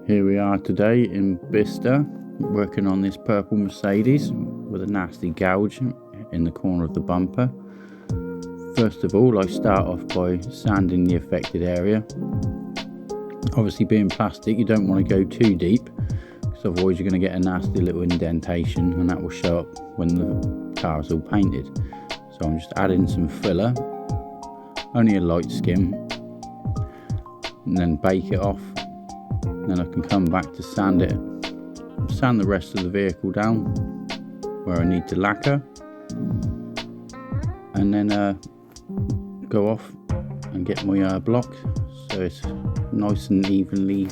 Here we are today in Bicester, working on this purple Mercedes with a nasty gouge in the corner of the bumper. First of all, I start off by sanding the affected area. Obviously, being plastic, you don't want to go too deep, because otherwise you're going to get a nasty little indentation, and that will show up when the car is all painted. So I'm just adding some filler, only a light skim, and then bake it off. Then I can come back to sand the rest of the vehicle down where I need to lacquer, and then go off and get my block so it's nice and evenly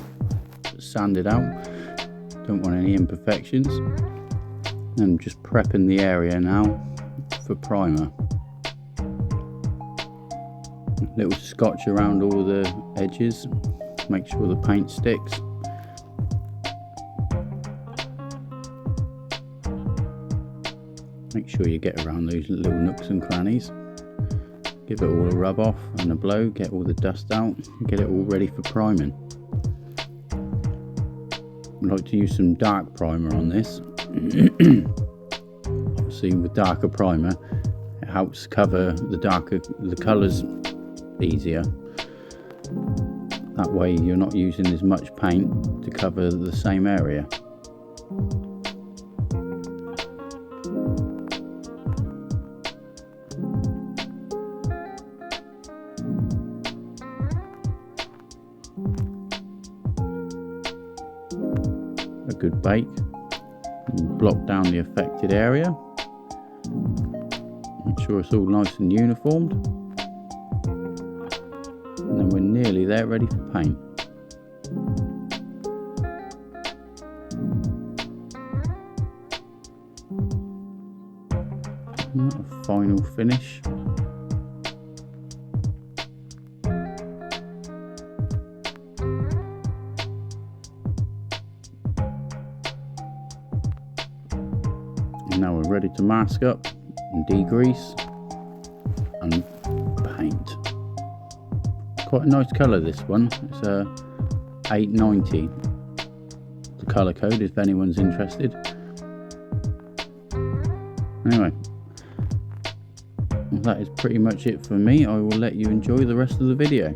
sanded out. Don't want any imperfections. I'm just prepping the area now for primer. A little scotch around all the edges, make sure the paint sticks. Make sure you get around those little nooks and crannies. Give it all a rub off and a blow, get all the dust out, and get it all ready for priming. I like to use some dark primer on this. Obviously with darker primer, it helps cover the colours easier. That way you're not using as much paint to cover the same area. A good bake, and block down the affected area. Make sure it's all nice and uniformed. And then we're nearly there, ready for paint. A final finish. And now we're ready to mask up and degrease and paint. Quite a nice colour, this one. It's a 890. The colour code if anyone's interested. Anyway, that is pretty much it for me. I will let you enjoy the rest of the video.